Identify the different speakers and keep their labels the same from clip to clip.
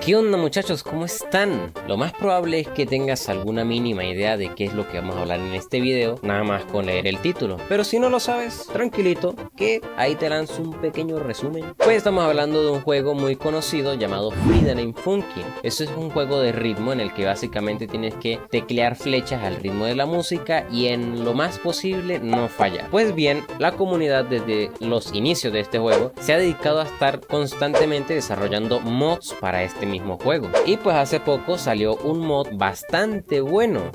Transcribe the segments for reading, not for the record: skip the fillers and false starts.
Speaker 1: ¿Qué onda muchachos? ¿Cómo están? Lo más probable es que tengas alguna mínima idea de qué es lo que vamos a hablar en este video, nada más con leer el título. Pero si no lo sabes, tranquilito, que ahí te lanzo un pequeño resumen. Pues estamos hablando de un juego muy conocido llamado Friday Night Funkin'. Eso es un juego de ritmo en el que básicamente tienes que teclear flechas al ritmo de la música y en lo más posible no fallar. Pues bien, la comunidad desde los inicios de este juego se ha dedicado a estar constantemente desarrollando mods para este mismo juego, y pues hace poco salió un mod bastante bueno.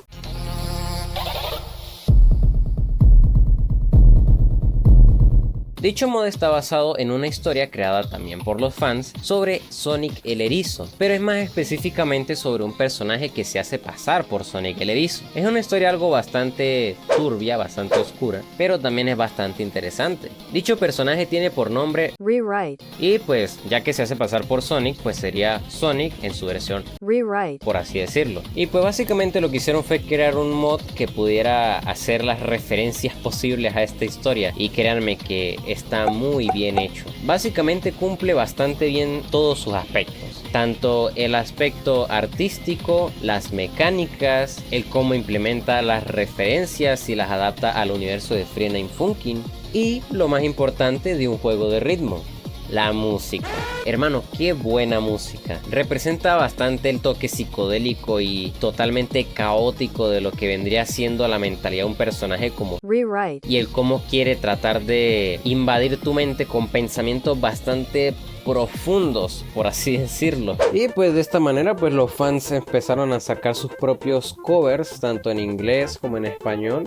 Speaker 1: Dicho mod está basado en una historia creada también por los fans sobre Sonic el Erizo, pero es más específicamente sobre un personaje que se hace pasar por Sonic el Erizo. Es una historia algo bastante turbia, bastante oscura, pero también es bastante interesante. Dicho personaje tiene por nombre
Speaker 2: Rewrite,
Speaker 1: y pues ya que se hace pasar por Sonic, pues sería Sonic en su versión
Speaker 2: Rewrite,
Speaker 1: por así decirlo. Y pues básicamente lo que hicieron fue crear un mod que pudiera hacer las referencias posibles a esta historia, y créanme que está muy bien hecho. Básicamente cumple bastante bien todos sus aspectos, tanto el aspecto artístico, las mecánicas, el cómo implementa las referencias y las adapta al universo de Friday Night Funkin', y lo más importante de un juego de ritmo: la música. Hermano, qué buena música. Representa bastante el toque psicodélico y totalmente caótico de lo que vendría siendo la mentalidad de un personaje como
Speaker 2: Rewrite,
Speaker 1: y el cómo quiere tratar de invadir tu mente con pensamientos bastante profundos, por así decirlo. Y pues de esta manera pues los fans empezaron a sacar sus propios covers, tanto en inglés como en español.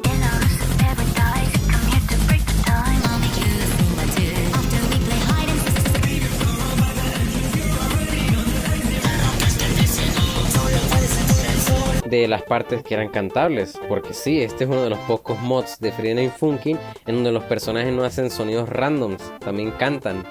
Speaker 1: De las partes que eran cantables, porque sí, este es uno de los pocos mods de Friday Night Funkin' en donde los personajes no hacen sonidos randoms, también cantan.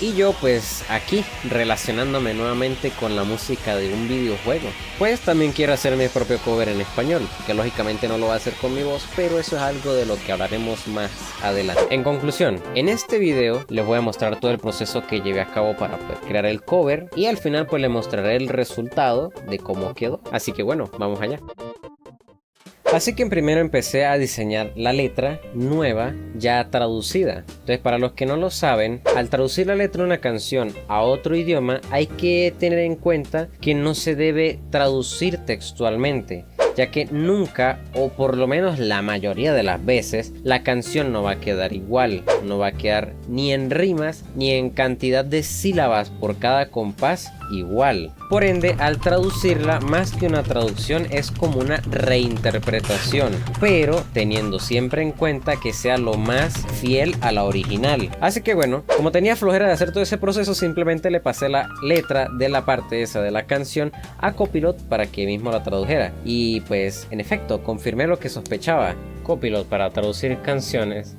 Speaker 1: Y yo pues aquí relacionándome nuevamente con la música de un videojuego, pues también quiero hacer mi propio cover en español, que lógicamente no lo voy a hacer con mi voz, pero eso es algo de lo que hablaremos más adelante. En conclusión, en este video les voy a mostrar todo el proceso que llevé a cabo para poder crear el cover, y al final pues les mostraré el resultado de cómo quedó. Así que bueno, vamos allá. Así que primero empecé a diseñar la letra nueva ya traducida. Entonces, para los que no lo saben, al traducir la letra de una canción a otro idioma hay que tener en cuenta que no se debe traducir textualmente, ya que nunca, o por lo menos la mayoría de las veces, la canción no va a quedar igual, no va a quedar ni en rimas ni en cantidad de sílabas por cada compás igual. Por ende, al traducirla, más que una traducción, es como una reinterpretación, pero teniendo siempre en cuenta que sea lo más fiel a la original. Así que bueno, como tenía flojera de hacer todo ese proceso, simplemente le pasé la letra de la parte esa de la canción a Copilot para que mismo la tradujera. Y pues, en efecto, confirmé lo que sospechaba. Copilot para traducir canciones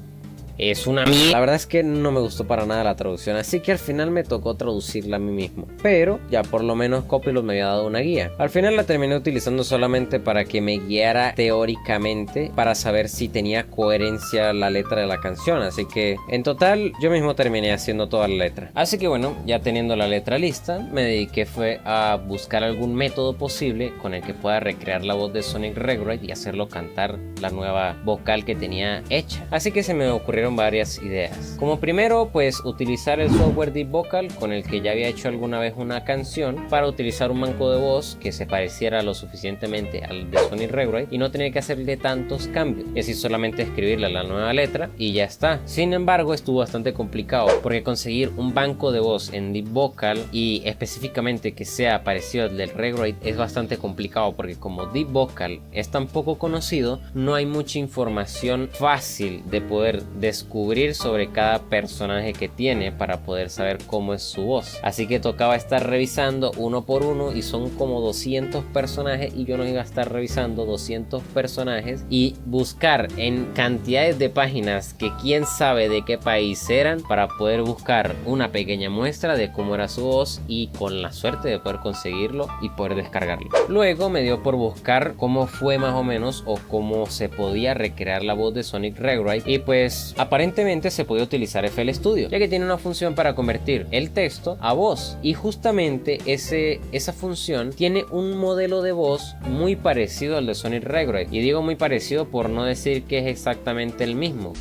Speaker 1: es una mierda. La verdad es que no me gustó para nada la traducción, así que al final me tocó traducirla a mí mismo. Pero ya por lo menos Copilot me había dado una guía. Al final la terminé utilizando solamente para que me guiara teóricamente, para saber si tenía coherencia la letra de la canción. Así que en total yo mismo terminé haciendo toda la letra. Así que bueno, ya teniendo la letra lista, me dediqué fue a buscar algún método posible con el que pueda recrear la voz de Sonic Rewrite y hacerlo cantar la nueva vocal que tenía hecha. Así que se me ocurrió varias ideas. Como primero, pues utilizar el software Deep Vocal, con el que ya había hecho alguna vez una canción, para utilizar un banco de voz que se pareciera lo suficientemente al de Sonic Rewrite y no tener que hacerle tantos cambios, y así solamente escribirle la nueva letra y ya está. Sin embargo, estuvo bastante complicado, porque conseguir un banco de voz en Deep Vocal y específicamente que sea parecido al del Rewrite es bastante complicado, porque como Deep Vocal es tan poco conocido, no hay mucha información fácil de poder desarrollar descubrir sobre cada personaje que tiene para poder saber cómo es su voz. Así que tocaba estar revisando uno por uno y son como 200 personajes y yo no iba a estar revisando 200 personajes y buscar en cantidades de páginas que quién sabe de qué país eran para poder buscar una pequeña muestra de cómo era su voz y con la suerte de poder conseguirlo y poder descargarlo. Luego me dio por buscar cómo fue más o menos o cómo se podía recrear la voz de Sonic Rewrite y pues aparentemente se podía utilizar FL Studio, ya que tiene una función para convertir el texto a voz y justamente esa función tiene un modelo de voz muy parecido al de Sonic Rewrite, y digo muy parecido por no decir que es exactamente el mismo,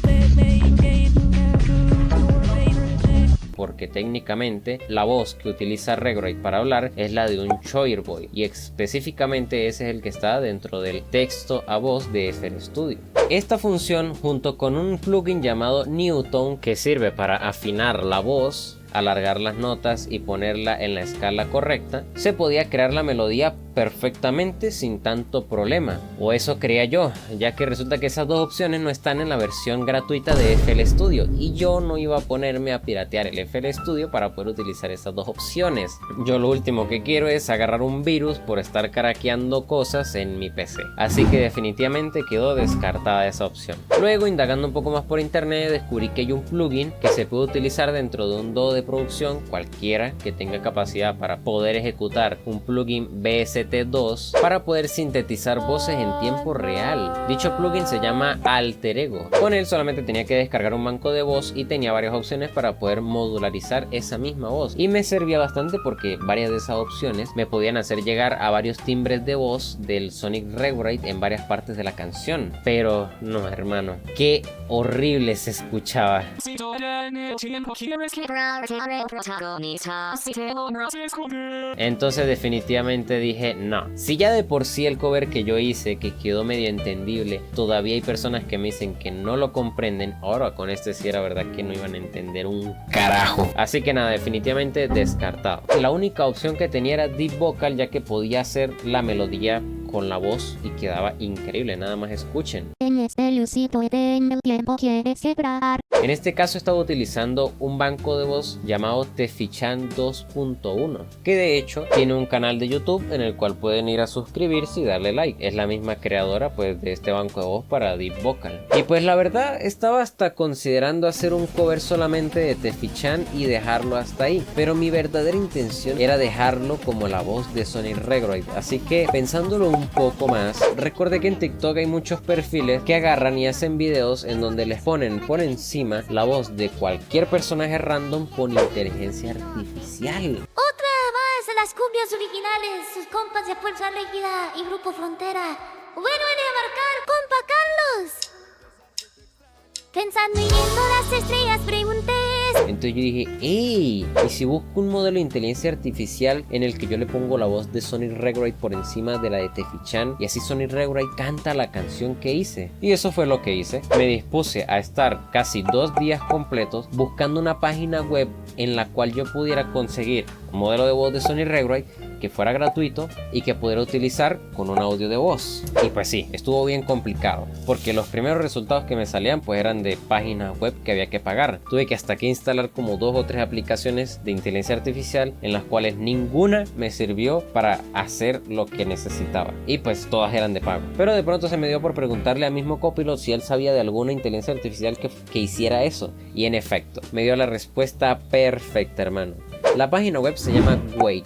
Speaker 1: porque técnicamente la voz que utiliza Rewrite para hablar es la de un Choirboy y específicamente ese es el que está dentro del texto a voz de FL Studio. Esta función, junto con un plugin llamado Newton que sirve para afinar la voz, alargar las notas y ponerla en la escala correcta, se podía crear la melodía perfectamente sin tanto problema, o eso creía yo, ya que resulta que esas dos opciones no están en la versión gratuita de FL Studio y yo no iba a ponerme a piratear el FL Studio para poder utilizar esas dos opciones. Yo lo último que quiero es agarrar un virus por estar craqueando cosas en mi PC, así que definitivamente quedó descartada esa opción. Luego, indagando un poco más por internet, descubrí que hay un plugin que se puede utilizar dentro de un DAW de producción cualquiera que tenga capacidad para poder ejecutar un plugin VST2 para poder sintetizar voces en tiempo real. Dicho plugin se llama Alter Ego. Con él solamente tenía que descargar un banco de voz y tenía varias opciones para poder modularizar esa misma voz, y me servía bastante porque varias de esas opciones me podían hacer llegar a varios timbres de voz del Sonic Rewrite en varias partes de la canción. Pero no, hermano, qué horrible se escuchaba. Entonces definitivamente dije no. Si ya de por sí el cover que yo hice, que quedó medio entendible, todavía hay personas que me dicen que no lo comprenden, ahora con este sí era verdad que no iban a entender un carajo. Así que nada, definitivamente descartado. La única opción que tenía era Deep Vocal, ya que podía hacer la melodía con la voz y quedaba increíble, nada más escuchen. En este caso estaba utilizando un banco de voz llamado Tefichan 2.1, que de hecho tiene un canal de YouTube en el cual pueden ir a suscribirse y darle like. Es la misma creadora pues de este banco de voz para Deep Vocal. Y pues la verdad estaba hasta considerando hacer un cover solamente de Tefichan y dejarlo hasta ahí, pero mi verdadera intención era dejarlo como la voz de Sonic Rewrite. Así que pensándolo un poco más, recuerde que en TikTok hay muchos perfiles que agarran y hacen videos en donde les ponen por encima la voz de cualquier personaje random con inteligencia artificial.
Speaker 2: Otra más de las cumbias originales, sus compas de Fuerza Rígida y Grupo Frontera. Vuelven a marcar, compa Carlos. Pensando y viendo las estrellas pregunté.
Speaker 1: Entonces yo dije, ¡ey! ¿Y si busco un modelo de inteligencia artificial en el que yo le pongo la voz de Sonic Rewrite por encima de la de Tefichan y así Sonic Rewrite canta la canción que hice? Y eso fue lo que hice. Me dispuse a estar casi 2 días completos buscando una página web en la cual yo pudiera conseguir un modelo de voz de Sonic Rewrite que fuera gratuito y que pudiera utilizar con un audio de voz. Y pues sí, estuvo bien complicado, porque los primeros resultados que me salían pues eran de páginas web que había que pagar. Tuve que hasta que instalar como 2 o 3 aplicaciones de inteligencia artificial, en las cuales ninguna me sirvió para hacer lo que necesitaba, y pues todas eran de pago. Pero de pronto se me dio por preguntarle al mismo Copilot si él sabía de alguna inteligencia artificial que hiciera eso, y en efecto me dio la respuesta perfecta, hermano. La página web se llama Wait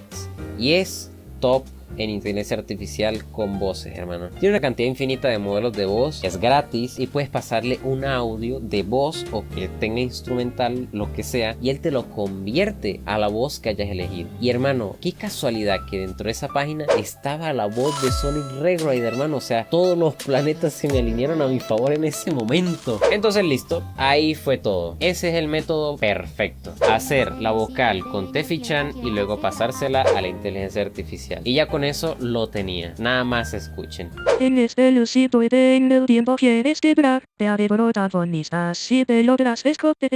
Speaker 1: y es top en inteligencia artificial con voces, hermano. Tiene una cantidad infinita de modelos de voz, es gratis y puedes pasarle un audio de voz o que tenga instrumental, lo que sea, y él te lo convierte a la voz que hayas elegido. Y hermano, qué casualidad que dentro de esa página estaba la voz de Sonic Rewrite, hermano. O sea, todos los planetas se me alinearon a mi favor en ese momento. Entonces listo, ahí fue todo. Ese es el método perfecto: hacer la vocal con Tefichan y luego pasársela a la inteligencia artificial. Y ya con eso lo tenía. Nada más escuchen.
Speaker 3: En este lucido y en el tiempo quieres quebrar, te haré protagonistas si te logras escoger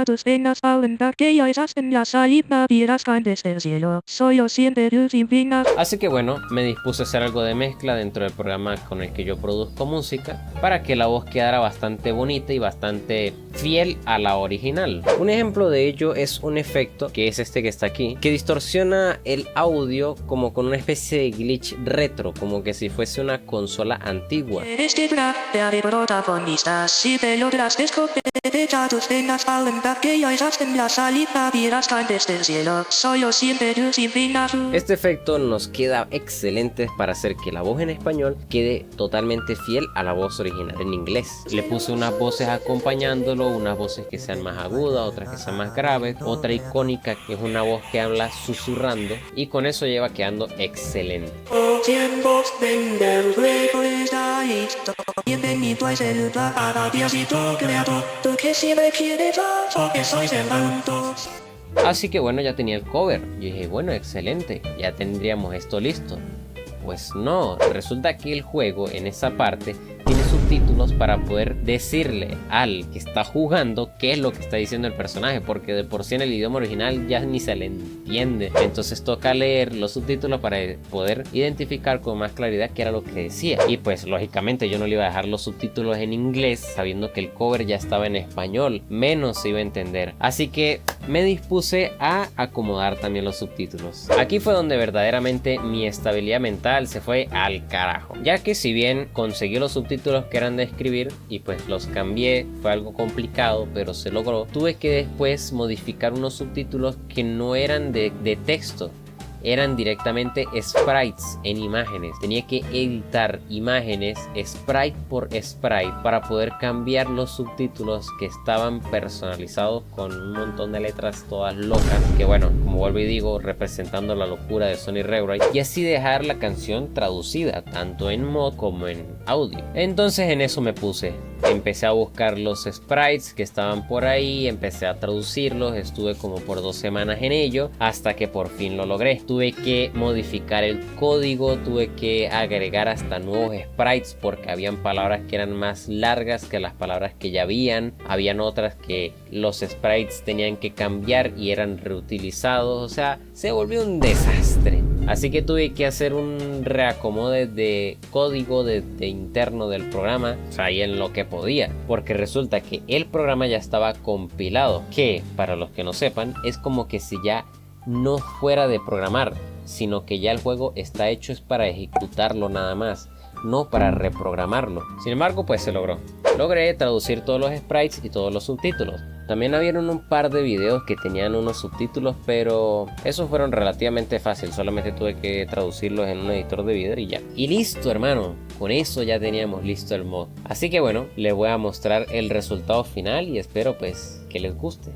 Speaker 3: tus penas alentar que ya estás en la salida, vieras caen desde el cielo, solo siente luz divina.
Speaker 1: Así que bueno, me dispuse a hacer algo de mezcla dentro del programa con el que yo produzco música para que la voz quedara bastante bonita y bastante fiel a la original. Un ejemplo de ello es un efecto que es este que está aquí, que distorsiona el audio como con una especie de glitch retro, como que si fuese una consola antigua.
Speaker 3: Este crack te haré protagonistas. Si te logras ya tus penas valen que ya en la salida vieras caer desde el cielo. Solo siempre tú sin pena.
Speaker 1: Este efecto nos queda excelente para hacer que la voz en español quede totalmente fiel a la voz original en inglés. Le puse unas voces acompañándolo, unas voces que sean más agudas, otras que sean más graves, otra icónica que es una voz que habla susurrando, y con eso lleva quedando excelente.
Speaker 3: Bienvenido es el paradisito creado, tú que siempre quieres porque sois el manto.
Speaker 1: Así que bueno, ya tenía el cover. Yo dije, bueno, excelente, ya tendríamos esto listo. Pues no, resulta que el juego en esa parte tiene subtítulos para poder decirle al que está jugando qué es lo que está diciendo el personaje, porque de por sí en el idioma original ya ni se le entiende. Entonces toca leer los subtítulos para poder identificar con más claridad qué era lo que decía. Y pues lógicamente yo no le iba a dejar los subtítulos en inglés sabiendo que el cover ya estaba en español, menos se iba a entender. Así que me dispuse a acomodar también los subtítulos. Aquí fue donde verdaderamente mi estabilidad mental se fue al carajo, ya que si bien conseguí los subtítulos que eran de escribir y pues los cambié, fue algo complicado pero se logró, tuve que después modificar unos subtítulos que no eran de texto, eran directamente sprites en imágenes. Tenía que editar imágenes sprite por sprite para poder cambiar los subtítulos que estaban personalizados con un montón de letras todas locas, que bueno, como vuelvo y digo, representando la locura de Sony Rewrite, y así dejar la canción traducida tanto en mod como en audio. Entonces en eso me puse. Empecé a buscar los sprites que estaban por ahí, empecé a traducirlos, estuve como por 2 semanas en ello hasta que por fin lo logré. Tuve que modificar el código, tuve que agregar hasta nuevos sprites porque habían palabras que eran más largas que las palabras que ya habían otras que los sprites tenían que cambiar y eran reutilizados, o sea, se volvió un desastre. Así que tuve que hacer un reacomode de código de interno del programa, o sea, ahí en lo que podía, porque resulta que el programa ya estaba compilado, que para los que no sepan es como que si ya no fuera de programar, sino que ya el juego está hecho es para ejecutarlo nada más, no para reprogramarlo. Sin embargo, pues se logró. Logré traducir todos los sprites y todos los subtítulos. También habían un par de videos que tenían unos subtítulos, pero esos fueron relativamente fáciles. Solamente tuve que traducirlos en un editor de video y ya. Y listo, hermano. Con eso ya teníamos listo el mod. Así que bueno, les voy a mostrar el resultado final y espero pues que les guste.